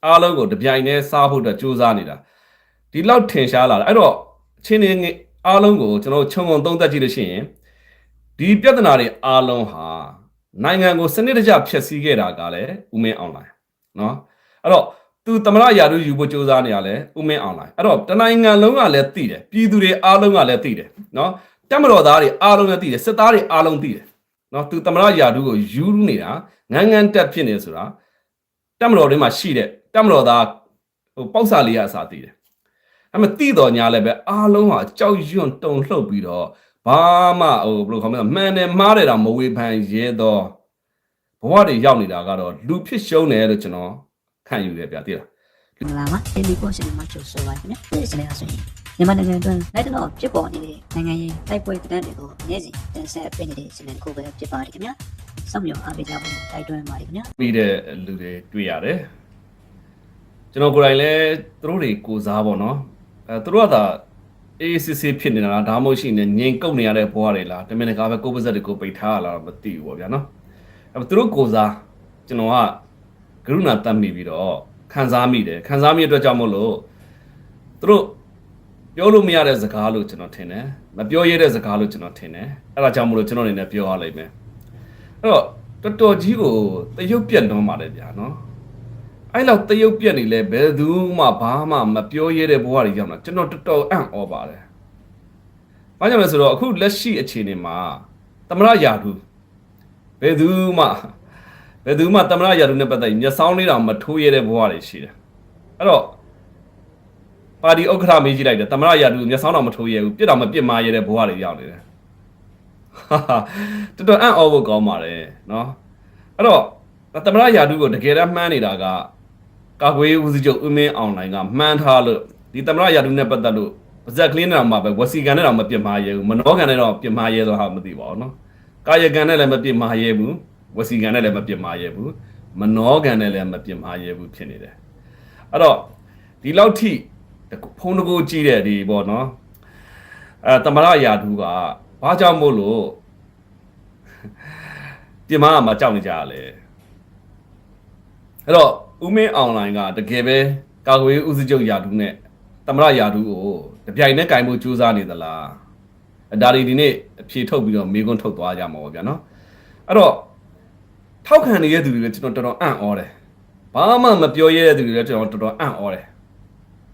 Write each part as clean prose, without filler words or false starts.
အားလုံးကိုတပြိုင်တည်းစားဖို့အတွက်ကြိုးစားနေတာဒီလောက်ထင်ရှားလာတယ်အဲ့တော့ချင်းနေအားလုံးကိုကျွန်တော်ခြုံငုံသုံးသပ်ကြည့်လို့ရှိရင်ဒီပြဿနာတွေအားလုံးဟာနိုင်ငံကိုစနစ်တကျဖျက်ဆီးခဲ့တာကလည်းဦးမင်းအောင်လှိုင်နော်အဲ့တော့သူသမရယာတို့ယူဖို့ကြိုးစားနေရလဲဦးမင်းအောင်လှိုင်အဲ့တော့တနိုင်ငံလုံးကလည်းသိတယ်ပြည်သူတွေအားလုံးကလည်းသိတယ်နော်တက်မတော်သားတွေအားလုံးလည်းသိတယ်စစ်သားတွေအားလုံးသိတယ်နော်သူသမရယာတို့ကိုယူနေတာငန်းတက်ဖြစ်နေဆိုတာတက်မတော်တွေမှာရှိတဲ့တက်မတော်သားပေါက်စာလေးအစားသိတယ်အဲ့မဲ့တိတော်ညာလည်းပဲအားလုံးဟာကြောက်ရွံ့တုန်လှုပ်ပြီးတော့ဘာမှဘယ်လိုခေါ်မလဲမှန်တယ်မှားတယ်တော့မဝေဖန်ရဲတော့ဘဝတွေရောက်နေတာကတော့လူဖြစ်ရှုံးတယ်လို့ကျွန်တော်ခံယူရပြသိလားမလာပါဒီလီကိုရှင်မချိုဆိုပါခင်ဗျဒီစနေအဆိုရင်မြန်မာနိုင်ငံအတွင်းလိုက်တော့ဖြစ်ပေါ်နေတဲ့နိုင်ငံရေးတိုက်ပွဲတန်းတွေကိုနေ့စဉ်တင်ဆက်ပေးနေတဲ့စနေတစ်ခုပဲဖြစ်ပါတယ်ခင်ဗျစောင့်မျှော်အားပေးကြဖို့တိုက်တွန်းပါတယ်ခင်ဗျပြီးတဲ့လူတွေတွေ့ရတယ်ကျွန်တော်ကိုယ်တိုင်လည်းသူတို့တွေကိုစားပေါ့နော်သူတို့ကသာACC ဖြစ်နေတာလားဒါမှမဟုတ်ရှိနေငြိမ်ကုတ်နေရတဲ့ဘဝတွေလားတမင်တကာပဲကိုယ်ပါဇက်တွေကိုပိတ်ထားရလားမသိဘူးပေါ့ဗျာနော်အဲ့သူတို့ကိုစားကျွန်တော်ကကရုဏာတတ်မိပြီးတော့ခံစားမိတယ်ခံစားမိတဲ့အတွက်ကြောင့်မို့လို့သူတို့ပြောလို့မရတဲ့စကားလို့ကျွန်တော်ထင်တယ်မပြောရတဲ့စကားလို့ကျွန်တော်ထင်တယ်အဲ့ဒါကြောင့်မို့လို့ကျွန်တော်အနေနဲ့ပြောရလိမ့်မယ်အဲ့တော့တော်တော်ကြီးကိုတရုပ်ပြက်လွန်ပါတယ်ဗျာနော်အဲ့လောက်တရုပ်ပြက်နေလဲဘယ်သူမှဘာမှမပြောရတဲ့ဘဝတွေရောက်လာကျွန်တော်တော်တော်အံ့ဩပါတယ်ဘာကြောင့်လဲဆိုတော့အခုလက်ရှိအခြေအနေမှာသမရယာဒူဘယ်သူမှသမရယာဒူနဲ့ပတ်သက်ပြီးမျက်စောင်းလေးတောင်မထိုးရတဲ့ဘဝတွေရှိတယ်အဲ့တော့ပါတီဥက္ကဋ္ဌမေးကြည့်လိုက်တယ်သမရယာဒူမျက်စောင်းတောင်မထိုးရဘူးပြစ်တော်မပြစ်မာရတဲ့ဘဝတွေရောက်နေတယ်တော်တော်အံ့ဩဖို့ကောင်းပါတယ်နော်အဲ့တော့သမရယာဒူကိုတကယ်တမ်းမှန်းနေတာကကာကွယ်ဦးစီးချုပ်ဦးမင်းအောင်လှိုင်ကမှန်းထားလို့ဒီသမရယာဒူနဲ့ပတ်သက်လို့ပါဇက်ကလင်းနဲ့တော့မှပဲဝစီကန်နဲ့တော့မပြစ်မှားရဲဘူးမနောကန်နဲ့တော့ပြစ်မှားရဲတော့ဟာမသိပါဘူးနော်ကာယကန်နဲ့လည်းမပြစ်မှားရဲဘူးဝစီကန်နဲ့လည်းမပြစ်မှားရဲဘူးမနောကန်နဲ့လည်းမပြစ်မှားရဲဘူးဖြစ်နေတယ်အဲ့တော့ဒီလောက်ထိဖုံးတကူကြည့်တဲ့ဒီပေါ့နော်သမရယာဒူကဘာကြောင့်မို့လို့ပြစ်မှားမှာကြောက်နေကြရလဲအဲ့တော့ဦးမင်းအောင်လှိုင်ကတကယ်ပဲကာကွယ်ဦးစီးချုပ်ယာဒူနဲ့သမရယာဒူကိုတပြိုင်နဲ့ကင်ဖို့ကြိုးစားနေသလားဒါဒီနေ့အဖြေထုတ်ပြီးတော့မေးခွန်းထုတ်သွားကြမှာပေါ့ဗျာနော်အဲ့တော့ထောက်ခံနေတဲ့သူတွေလည်းကျွန်တော်တော်တော်အံ့ဩတယ်ဘာမှမပြောရတဲ့သူတွေလည်းကျွန်တော်တော်တော်အံ့ဩတယ်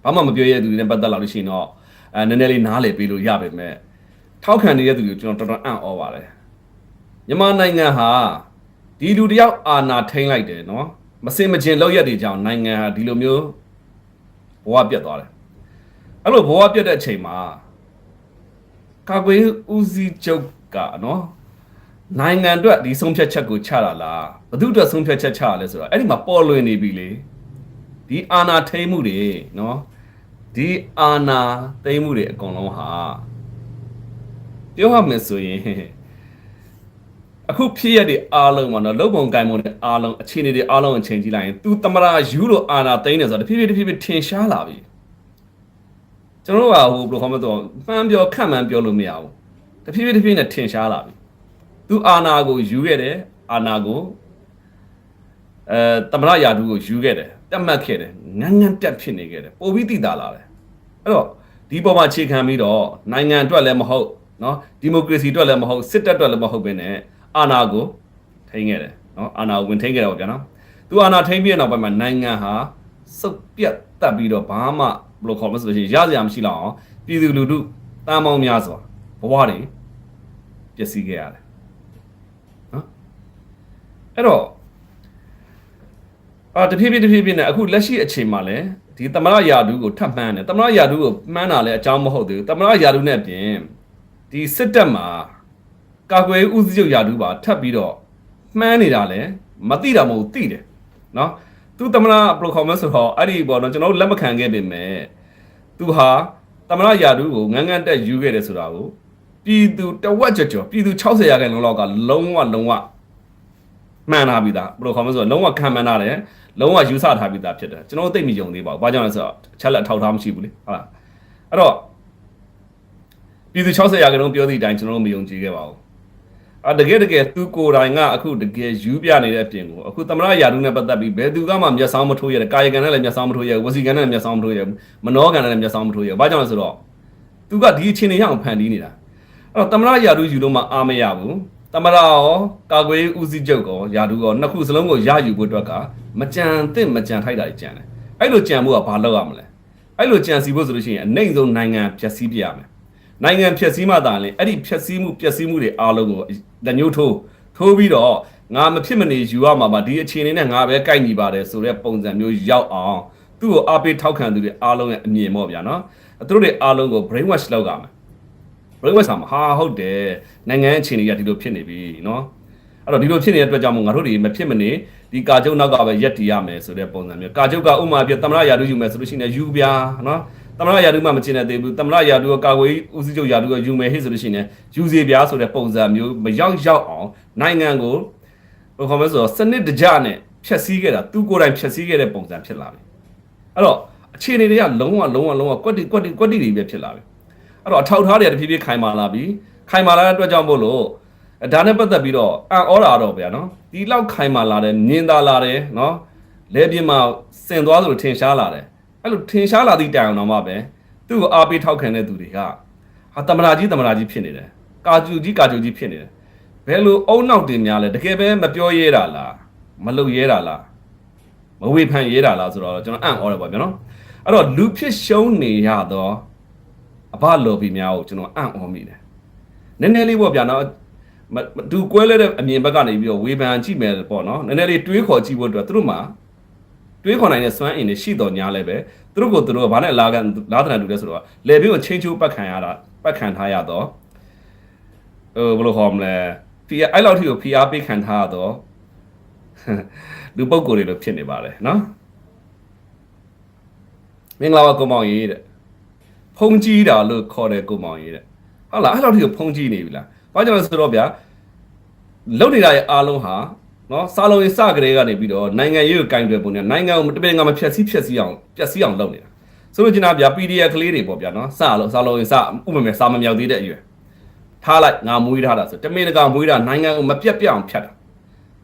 ဘာမှမပြောရတဲ့သူတွေနဲ့ပတ်သက်လာလို့ရှိရင်တော့နည်းနည်းလေးနားလည်ပေးလို့ရပါမယ်ထောက်ခံနေတဲ့သူတွေကျွန်တော်တော်တော်အံ့ဩပါတယ်မြန်မာနိုင်ငံဟာဒီလူတယောက်အာဏာထိန်းလိုက်တယ်နော်မစင်မကျင်လောက်ရက်တွေကြောင့်နိုင်ငံဟာဒီလိုမျိုးဘဝပြတ်သွားတယ်အဲ့လိုဘဝပြတ်တဲ့အချိန်မှာကာကွယ်ဦးစီးချုပ်ကနော်နိုင်ငံအတွက်ဒီဆုံးဖြတ်ချက်ကိုချတာလားဘယ်သူအတွက်ဆုံးဖြတ်ချက်ချရလဲဆိုတော့အဲ့ဒီမှာပေါ်လွင်နေပြီလေဒီအာဏာထိန်းမှုတွေနော်ဒီအာဏာသိမ်းမှုတွေအကုန်လုံးဟာပြောရမယ်ဆိုရင်အခုဖြစ်ရတဲ့အားလုံးမှာနော်လုံပုံကိုင်ပုံတွေအားလုံးအခြေအနေတွေအားလုံးအချိန်ကြည့်လိုက်ရင်သူသမရယူလို့အာဏာသိမ်းနေဆိုတော့တဖြည်းဖြည်းထင်ရှားလာပြီကျွန်တော်တို့ကဘယ်လိုခေါ်မလဲဆိုမှန်းပြောခန့်မှန်းပြောလို့မရဘူးတဖြည်းဖြည်းနဲ့ထင်ရှားလာပြီသူအာဏာကိုယူခဲ့တယ်အာဏာကိုသမရယာဒူကိုယူခဲ့တယ်တက်မှတ်ခဲ့တယ်ငန်းတက်ဖြစ်နေခဲ့တယ်ပိုပြီးသိတာလာတယ်အဲ့တော့ဒီပေါ်မှာအခြေခံပြီးတော့နိုင်ငံအတွက်လည်းမဟုတ်နော်ဒီမိုကရေစီအတွက်လည်းမဟုတ်စစ်တပ်အတွက်လည်းမဟုတ်ဘဲနဲ့အာဏာကိုထိန်းခဲ့တယ်နော်အာဏာကိုဝင်ထိန်းခဲ့တယ်ပေါ့ဗျာနော်သူအာဏာထိန်းပြီးတဲ့နောက်ပိုင်းမှာနိုင်ငံဟာစုပ်ပြတ်တက်ပြီးတော့ဘာမှဘယ်လိုခေါ်မလဲဆိုရင်ရစရာမရှိတော့အောင်ပြည်သူလူထုတန်ပေါင်းများစွာဘဝတွေပျက်စီးခဲ့ရတယ်နော်အဲ့တော့တဖြည်းဖြည်းနဲ့အခုလက်ရှိအချိန်မှာလည်းဒီသမရယာဒူကိုထပ်မှန်းတယ်သမရယာဒူကိုမှန်းတာလည်းအကြောင်းမဟုတ်သေးဘူးသမရယာဒူနဲ့ပြင်ဒီစစ်တပ်မှာကာကွယ်ဦးစီးချုပ်ယာဒူပါထပ်ပြီးတော့မှန်းနေတာလည်းမသိတာမဟုတ်သိတယ်နော်သူသမရပရိုခေါ်မဆိုတော့အဲ့ဒီပေါ့နော်ကျွန်တော်လက်မခံခဲ့ပေမဲ့သူဟာသမရယာဒူကိုငန်းတက်ယူခဲ့တယ်ဆိုတာကိုပြည်သူတဝက်ကျော်ပြည်သူ60ရာခိုင်နှုန်းလောက်ကလုံးဝမှန်ထားပြီးသားဘယ်လိုခေါ်မလဲဆိုတော့လုံးဝခံမှန်းထားတယ်လုံးဝယူဆထားပြီးသားဖြစ်တယ်ကျွန်တော်သိမိကြုံသေးပါဘူးဘာကြောင့်လဲဆိုတော့ချက်လက်ထောက်ထားမရှိဘူးလေဟုတ်လားအဲ့တော့ပြည်သူ60ရာခိုင်နှုန်းပြောသည့်အတိုင်းကျွန်တော်တို့မယုံကြည်ခဲ့ပါဘူး တကယ်သူကိုယ်တိုင်ကအခုတကယ်ယူပြနေတဲ့အပြင်ကိုအခုသမရယာတုနဲ့ပတ်သက်ပြီးဘယ်သူကမှမျက်စောင်းမထိုးရတဲ့ကာယကံနဲ့လည်းမျက်စောင်းမထိုးရဝစီကံနဲ့လည်းမျက်စောင်းမထိုးရမနောကံနဲ့လည်းမျက်စောင်းမထိုးရဘာကြောင့်လဲဆိုတော့သူကဒီအခြေအနေရအောင်ဖန်တီးနေတာအဲ့တော့သမရယာတုယူလို့မှအားမရဘူးသမရရောကာကွယ်ဦးစီးချုပ်ကောယာတုကောနှစ်ခုစလုံးကိုရယူဖို့အတွက်ကမကြံသင့်မကြံထိုက်တာကြံတယ်အဲ့လိုကြံဖို့ကဘာလုပ်ရမလဲအဲ့လိုကြံစီဖို့ဆိုလို့ရှိရင်အနိုင်ဆုံးနိုင်ငံဖြည့်ဆည်းပြရမယ်နိုင်ငံဖြည့်ဆည်းမှသာလေအဲ့ဒီဖြည့်ဆည်းမှုပျက်စီးမှုတွေအားလုံးကိုလက်ညှိုးထိုးပြီးတော့ငါမဖြစ်မနေယူရမှာပါဒီအခြေအနေနဲ့ငါပဲကိုက်ညီပါတယ်ဆိုတဲ့ပုံစံမျိုးရောက်အောင်သူ့ကိုအားပေးထောက်ခံသူတွေအားလုံးရဲ့အမြင်ပေါ့ဗျာနော်သူတို့တွေအားလုံးကို brain wash လုပ်ရမယ် brain wash မှာဟာဟုတ်တယ်နိုင်ငံအခြေအနေကဒီလိုဖြစ်နေပြီနော်အဲ့တော့ဒီလိုဖြစ်နေတဲ့အတွက်ကြောင့်မို့ငါတို့တွေမဖြစ်မနေဒီကာချုပ်နောက်ကပဲရက်တည်ရမယ်ဆိုတဲ့ပုံစံမျိုးကာချုပ်ကဥမာပြသမရယာတုယူမယ်ဆိုလို့ရှိရင်ယူပြာနော်သမရယာတုမှမကျင်တဲ့သေးဘူးသမရယာတုကကာကွယ်ဦးစီးချုပ်ယာတုကယူမယ်ဟိဆိုလို့ရှိရင်ယူစီပြာဆိုတဲ့ပုံစံမျိုးမရောက်အောင်နိုင်ငံကိုဘယ်ခေါ်မလဲဆိုတော့စနစ်တကျနဲ့ဖြတ်စည်းခဲ့တာသူကိုယ်တိုင်ဖြတ်စည်းခဲ့တဲ့ပုံစံဖြစ်လာပြီအဲ့တော့အခြေအနေတွေကလုံးဝကွက်တီတွေပဲဖြစ်လာပြီအဲ့တော့အထောက်ထားတွေကတဖြည်းဖြည်းခိုင်မာလာပြီခိုင်မာလာတဲ့အတွက်ကြောင့်မို့လို့ဒါနဲ့ပတ်သက်ပြီးတော့အံ့ဩတာတော့ဗျာနော်ဒီလောက်ခိုင်မာလာတယ်မြင်သာလာတယ်နော်လဲပြင်းမှာစင်သွားဆိုလို့ထင်ရှားလာတယ်အဲ့လိုထင်ရှားလာသည့်တိုင်အောင်တော့မှပဲသူ့ကိုအားပေးထောက်ခံတဲ့သူတွေကဟာတမနာကြီးဖြစ်နေတယ်ကာကျူကြီးဖြစ်နေတယ်ဘယ်လိုအုံနောက်တင်များလဲတကယ်ပဲမပြောရဲတာလားမလုပ်ရဲတာလားမဝေဖန်ရဲတာလားဆိုတော့ကျွန်တော်အံ့ဩတယ်ပေါ့ဗျာနော်အဲ့တော့လူဖြစ်ရှုံးနေရတော့အဘလော်ဘီများကိုကျွန်တော်အံ့ဩမိတယ်နည်းနည်းလေးပေါ့ဗျာနော်သူကွဲလဲတဲ့အမြင်ဘက်ကနေပြီးတော့ဝေဖန်ကြည့်မယ်ပေါ့နော်နည်းနည်းလေးတွေးခေါ်ကြည့်ဖို့အတွက်သူတို့မှာတွေးခေါ်နိုင်တဲ့စွမ်းအင်တွေရှိတော်ညာလဲပဲသူတို့ကဘာနဲ့လာတနာတူလဲဆိုတော့လေဘင်းကိုချင်းချိုးပတ်ခံထားရတော့ဘယ်လိုခေါ်မလဲအဲ့လောက်ထိကိုဖိအားပေးခံထားရတော့လူပုဂ္ဂိုလ်တွေလိုဖြစ်နေပါတယ်နော်မင်္ဂလာပါကိုမောင်ကြီးတဲ့ဖုံးကြီးတာလို့ခေါ်တယ်ကိုမောင်ကြီးတဲ့ဟုတ်လားအဲ့လောက်ထိကိုဖုံးကြီးနေပြီလားဘာကြောင့်လဲဆိုတော့ဗျာလုံနေတာရဲ့အားလုံးဟာနော်စာလုံးရင်စကလေးကနေပြီးတော့နိုင်ငံရေးကိုကင်တွယ်ပုံနဲ့နိုင်ငံကိုတပည့်ငါမဖြက်စီးအောင်လုပ်နေတာဆိုလို့ကျင်တာဗျာ PDF ကလေးတွေပေါ့ဗျာနော်စာလုံးရင်ဥပမာစာမမြောက်သေးတဲ့အရွယ်ထားလိုက်ငါမွေးထားတာဆိုတမင်တကာမွေးတာနိုင်ငံကိုမပြတ်အောင်ဖြတ်တာ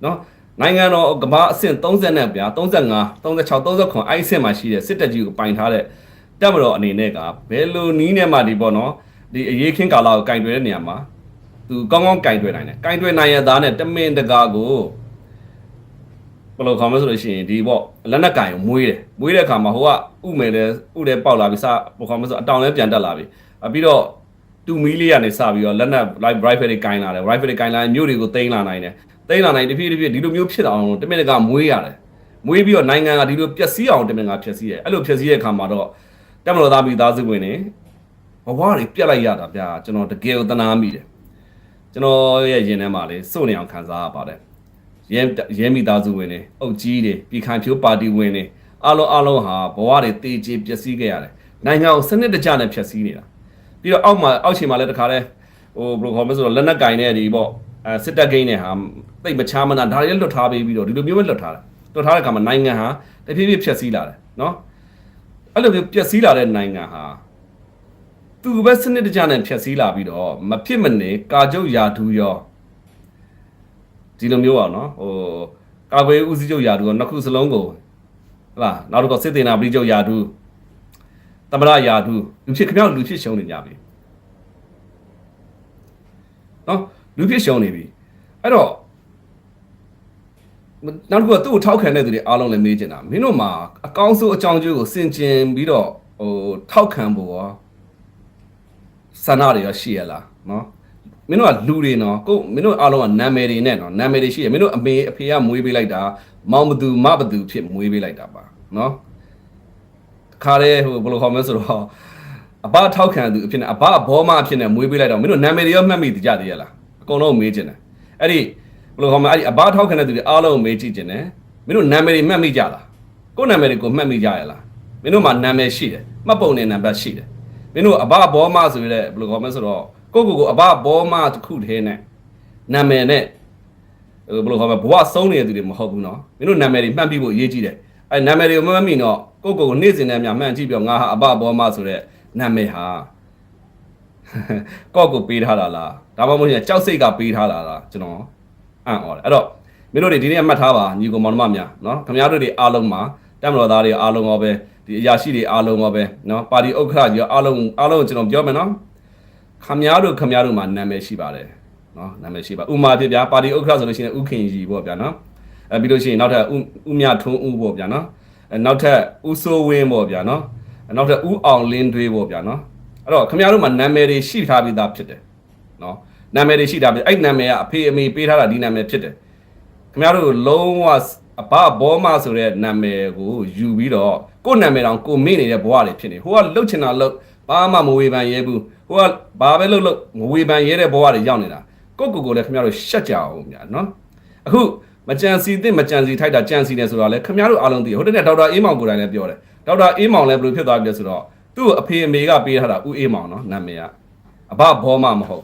နော်နိုင်ငံတော်ကမ္ဘာအဆင့်30နဲ့ဗျာ35 36 39အဲ့အဆင့်မှာရှိတဲ့စစ်တပ်ကြီးကိုပိုင်ထားတဲ့တပ်မတော်အနေနဲ့ကဘယ်လိုနီးနဲ့မှဒီပေါ့နော်ဒီအရေးခင်းကာလကိုကင်တွယ်တဲ့နေရာမှာသူကောင်းကင်တွယ်နိုင်တယ်ကင်တွယ်နိုင်ရသားနဲ့တမင်တကာကိုဘယ်လိုခေါ်မလဲဆိုလို့ရှိရင်ဒီပေါ့လက်နက်ကင်ကိုမွေးတဲ့အခါမှာဟိုကဥတယ်ပေါက်လာပြီစဘယ်ခေါ်မလဲဆိုအတောင်လဲပြန်တက်လာပြီပြီးတော့2မီလီကနေစပြီးတော့လက်နက် rifle တွေကင်လာတယ် rifle တွေကင်လာရင်မြို့တွေကိုသိမ်းလာနိုင်တယ်တဖြည်းဖြည်းဒီလိုမျိုးဖြစ်အောင်တမင်တကာမွေးရတယ်မွေးပြီးတော့နိုင်ငံကဒီလိုပျက်စီးအောင်တမင်တကာဖျက်ဆီးတယ်အဲ့လိုဖျက်ဆီးတဲ့အခါမှာတော့တက်မတော်သားမိသားစုဝင်နေဘဝတွေပြတ်လိုက်ရတာဗျာကျွန်တော်တကယ်ကိုသနာမိတယ်ကျွန်တော်ရဲ့ရင်ထဲမှာလေစုံနေအောင်ခံစားရပါတယ်ရဲမိသားစုဝင်နေအုပ်ကြီးတွေပြည်ခိုင်ဖြိုးပါတီဝင်နေအားလုံးဟာဘဝတွေတေချေပျက်စီးခဲ့ရတယ်နိုင်ငံကိုစနစ်တကျနဲ့ဖျက်ဆီးနေတာပြီးတော့အောက်ခြေမှာလည်းတခါလဲဟိုဘယ်လိုခေါ်မလဲဆိုတော့လက်နက်ကင်တဲ့ဒီပေါ့စစ်တပ်ဂိမ်းနဲ့ဟာတိတ်မချာမနာဒါတွေလွတ်ထားပေးပြီးတော့ဒီလိုမျိုးပဲလွတ်ထားတဲ့အခါမှာနိုင်ငံဟာတဖြည်းဖြည်းဖျက်ဆီးလာတယ်နော်အဲ့လိုမျိုးပျက်စီးလာတဲ့နိုင်ငံဟာသူပဲစနစ်တကျနဲ့ဖျက်ဆီးလာပြီးတော့မဖြစ်မနေကာချုပ်ယာထူးရောဒီလိုမျိုးပါနော်ဟိုကာကွယ်ဦးစီးချုပ်ယာထူးရောနှစ်ခုစလုံးကိုဟုတ်လားနောက်တော့စစ်တေနာပြည်ချုပ်ယာထူးသမရယာထူးလူဖြစ်ရှုံးနေကြပြီနော်လူဖြစ်ရှုံးနေပြီအဲ့တော့နောက်တစ်ခုကသူ့ကိုထောက်ခံတဲ့သူတွေအားလုံးလည်းမေးချင်တာမင်းတို့မှာအကောင်းဆုံးအကြောင်းကျိုးကိုစင်ကျင်ပြီးတော့ဟိုထောက်ခံဖို့ရောဆန္ဒတွေရောရှိရလားနော်မင်းတို့ကလူတွေနော်ကိုမင်းတို့အားလုံးကနာမည်တွေနဲ့နော်နာမည်တွေရှိရမင်းတို့အဖေကမွေးပေးလိုက်တာမောင်ဘသူမဘသူဖြစ်မွေးပေးလိုက်တာပါနော်ခါရဲဟိုဘယ်လိုခေါ်မလဲဆိုတော့အဘထောက်ခံသူအဖြစ်နဲ့အဘဘောမအဖြစ်နဲ့မွေးပေးလိုက်တော့မင်းတို့နာမည်တွေရောမှတ်မိကြသေးရလားအကုန်လုံးမေးချင်တယ်အဲ့ဒီဘယ်လိုခေါ်မလဲအဲ့ဒီအဘထောက်ခံတဲ့သူတွေအားလုံးမေးကြည့်ချင်တယ်မင်းတို့နာမည်တွေမှတ်မိကြလားကိုယ်နာမည်တွေကိုမှတ်မိကြရလားမင်းတို့မှာနာမည်ရှိတယ်မှတ်ပုံနဲ့နံပါတ်ရှိတယ်မင်းတို့အဘဘောမဆိုရဲဘယ်လိုခေါ်မလဲဆိုတော့ကိုအဘဘောမတစ်ခုတည်းနဲ့နာမည်နဲ့ဘယ်လိုခေါ်မလဲဘဝဆုံးနေတဲ့သူတွေမဟုတ်ဘူးနော်မင်းတို့နာမည်တွေမှတ်ပြီးဖို့အရေးကြီးတယ်အဲနာမည်တွေကိုမမှတ်မိတော့ကိုနေ့စဉ်နဲ့များမှန်ကြည့်ပြီးတော့ငါဟာအဘဘောမဆိုတဲ့နာမည်ဟာ ကော့ကိုပေးထားတာလားဒါမှမဟုတ်ရင်ကြောက်စိတ်ကပေးထားတာလားကျွန်တော်အံ့ဩတယ်အဲ့တော့မင်းတို့တွေဒီနေ့မှတ်ထားပါညီကောင်မောင်နှမများနော်ခင်ဗျားတို့တွေအားလုံးမှာတက်မတော်သားတွေအားလုံးရောပဲဒီအရာရှိတွေအားလုံးရောပဲနော်ပါတီဥက္ခရာကြီးအားလုံးကျွန်တော်ပြောမယ်နော်ခင်ဗျားတို့မှာနာမည်ရှိပါတယ်နော်နာမည်ရှိပါဥမာဖြစ်ဗျာပါတီဥက္ခရာဆိုလို့ရှိရင်ဥခင်ကြီးပေါ့ဗျာနော်ပြီးလို့ရှိရင်နောက်ထပ်ဥမြထွန်းဦးပေါ့ဗျာနော်နောက်ထပ်ဦးစိုးဝင်းပေါ့ဗျာနော်နောက်ထပ်ဦးအောင်လင်းတွေးပေါ့ဗျာနော်အဲ့တော့ခင်ဗျားတို့မှာနာမည်တွေရှိထားပြီးသားဖြစ်တယ်နော်နာမည်တွေရှိထားပြီးအဲ့နာမည်ကအဖေအမေပေးထားတာဒီနာမည်ဖြစ်တယ်ခင်ဗျားတို့လုံးဝအဘဘောမဆိုတဲ့နာမည်ကိုယူပြီးတော့ကိုယ်နာမည်တောင်ကိုမေ့နေတဲ့ဘဝတွေဖြစ်နေဟိုကလှုပ်ချင်တာလှုပ်ဘာမှမဝေဖန်ရဲဘူးဟိုကဘာပဲလှုပ်မဝေဖန်ရဲတဲ့ဘဝတွေရောက်နေတာကိုလည်းခင်ဗျားတို့ရှက်ကြအောင်ဗျာနော်အခုမကြံစီသင့်မကြံစီထိုက်တာကြံစီတယ်ဆိုတော့လေခင်ဗျားတို့အားလုံးသိဟိုတနေ့ဒေါက်တာအေးမောင်ကိုယ်တိုင်လည်းပြောတယ်ဒေါက်တာအေးမောင်လည်းဘယ်လိုဖြစ်သွားပြီလဲဆိုတော့သူ့အဖေအမေကပေးထားတာဦးအေးမောင်နော်နာမည်ကအဘဘောမမဟုတ်